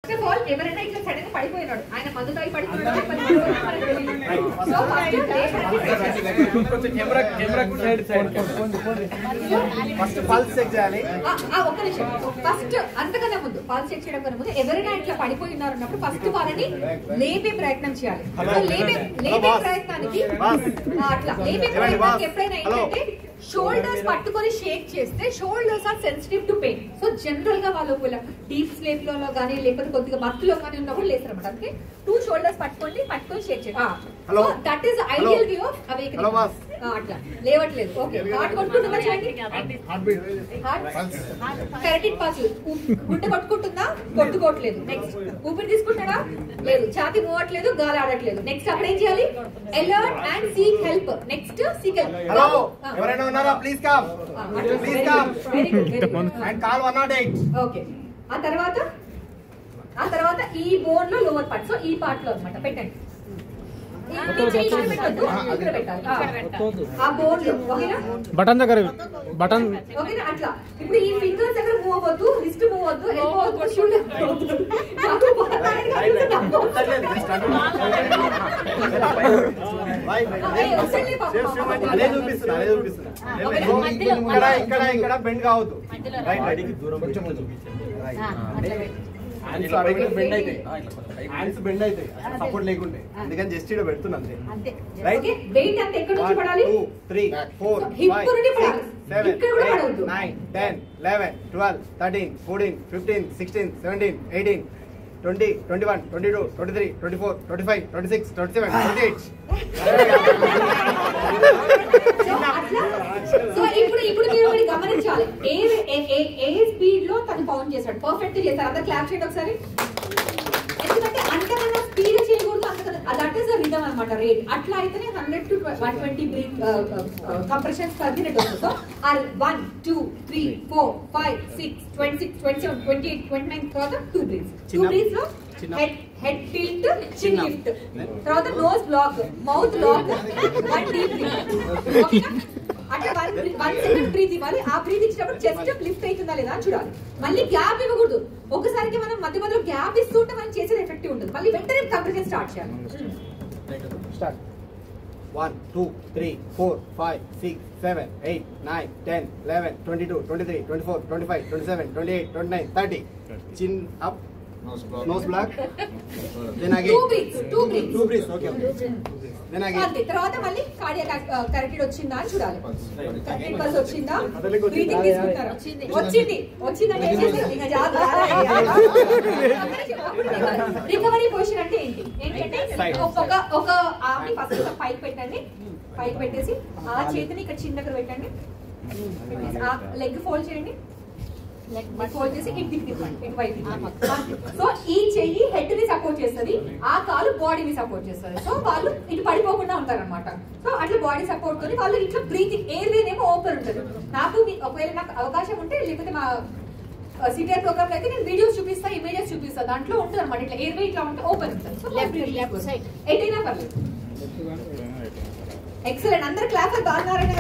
First of all, ఎవరైనా ఇట్లా sudden పడిపోయినాడు ఆయన మందు తాగి పడిపోయినాడు కొంచెం camera side first pulse check చేయాలి. ఒక్క నిమిషం. ఫస్ట్ అంతకన్నా ముందు పల్స్ చెక్ చేయడం కన్నా ముందు ఎవరైనా ఇట్లా పడిపోయినారు అన్నప్పుడు ఫస్ట్ వాళ్ళని లేపే ప్రయత్నం చేయాలి. లేపే ప్రయత్నానికి అట్లా లేపే ప్రయత్నానికి ఎప్పుడైనా ఏంటంటే షోల్డర్స్ పట్టుకొని షేక్ చేస్తే shoulders are sensitive to pain. So general గా వాళ్ళు ఒకవేళ డీప్ స్లీప్ లో కానీ లేకపోతే కొద్దిగా మత్తులో కానీ ఉన్నప్పుడు లేస్తారు అనమాట. అందుకే 2 షోల్డర్స్ పట్టుకొని షేక్ చేయాలి. That is ideal view of awakening. అట్లా లేవట్లేదు. ఓకే, హార్ట్ కొట్టుకుంటుందా చూడండి. Correct pulse. గుండె కొట్టుకుంటుందా? కొట్టుకోవట్లేదు. నెక్స్ట్ ఊపిరి తీసుకుంటాడా? లేదు. ఛాతీ మూవ్ అవ్వట్లేదు, గాలి ఆడట్లేదు. నెక్స్ట్ అక్కడ ఏం చేయాలి? Alert and seek help. Next seek help. ఎవరైనా ఉన్నారా? Please come. Very good. And call 108. Okay, ఆ తర్వాత ఈ బోన్ లో లోవర్ పార్ట్. సో ఈ పార్ట్ లో అన్నమాట పెట్టండి. బటన్ దగ్గర బటన్ ఓకేనా? అట్లా ఇప్పుడు ఈ ఫింగర్స్ దగ్గర మూవ్ అవ్వద్దు, రిస్ట్ మూవ్ అవ్వద్దు, ఎల్బో అవ్వద్దు, షోల్డర్ ఇక్కడ బెండ్ కావద్దు. హ్యాండ్స్ బెండ్ అయితే సపోర్ట్ లేకుంటే అందుకని జస్ట్ ఇక్కడ పెడుతున్నా అంతే. రైట్. వెయిట్ అంత ఎక్కడ నుంచి పడాలి? 2 3 4 5 6 7 8 9 10 11 12 13 14 15 16 17 18 20 21 22 23 24 25 26 27 28. సో ఇప్పుడు మీరు ఒకటి గమనించాలి. ఏ స్పీడ్ లో తను కౌంట్ చేశాడు. పర్ఫెక్ట్ చేశారు. అందరు క్లాప్ చేయండి ఒకసారి. ఎందుకంటే అంతకన్నా స్పీడ్ చేయకూడదు. అంతకన్నా దట్ ఈస్ ద రిథమ్ అన్నమాట. రేట్ అట్లా అయితేనే 100 to 120 breath compressions per minute వస్తుంది. సో 1 2 3 4 5 6 26 27 28 29 తర్వాత 2 బ్రీత్స్. 2 బ్రీత్స్ లో హెడ్ టిల్ట్, చిన్ లిఫ్ట్, తర్వాత nose block, mouth lock, 1 deep breath. ఓకేనా? అంటే 1 సెకండ్ బ్రీత్ ఇవ్వాలి. ఆ బ్రీత్ ఇచ్చినప్పుడు చెస్ట్ లిఫ్ట్ అవుతుందా లేదా చూడాలి. మళ్ళీ గ్యాప్ ఇవ్వకూడదు. ఒకసారికి మనం మధ్య మధ్యలో గ్యాప్ ఇస్తుంటే మనం చేసేది ఎఫెక్టివ్ ఉంటుంది. మళ్ళీ వెంటనే కంప్రెషన్ స్టార్ట్ చేయాలి. 1 2 3 4 5 6 7 8 9 10 11 22 23 24 25 27 28 29 30. Chin up, nose block. Then again 2 breaths. Okay. Then again. తర్వాత మళ్ళీ కార్డియాక్ కరెక్ట్ వచ్చిందా అని చూడాలి. కరెక్ట్ పల్స్ వచ్చిందా? బ్రీతింగ్ తీసుకుంటారా? వచ్చిందంటే ఏం చేస్తారు? ఇంకా రికవరీ పొజిషన్ అంటే ఏంటంటే ఒక ఆర్మ్ ఫస్ట్ పైకి పెట్టండి. పైకి పెట్టేసి ఆ చేతిని ఇక్కడ చిన్న దగ్గర పెట్టండి. ఆ లెగ్ ఫోల్డ్ చేయండి. ఫోల్డ్ చేసి ఇటు తిప్పండి, ఇటువైపు. సో ఈ చెయ్యి హెడ్ ని సపోర్ట్ చేస్తుంది, ఆ కాలు బాడీని సపోర్ట్ చేస్తుంది. సో వాళ్ళు ఇటు పడిపోకుండా ఉంటారన్నమాట. సో అట్లా బాడీ సపోర్ట్ తోని వాళ్ళు ఇట్లా బ్రీతింగ్ ఎయిర్ వే ఏమో ఓపెన్ ఉంటుంది. ఒకవేళ నాకు అవకాశం ఉంటే లేకపోతే మా సిటిఆర్ ప్రోగ్రామ్ అయితే నేను వీడియోస్ చూపిస్తా, ఇమేజెస్ చూపిస్తా. దాంట్లో ఉంటుంది అనమాట. ఇట్లా ఎయిర్ వే ఇట్లా ఉంటే ఓపెన్ ఉంటుంది. సో ఎటైనా పర్లేదు. ఎక్సలెంట్. అందరు క్లాస్ బాగున్నారని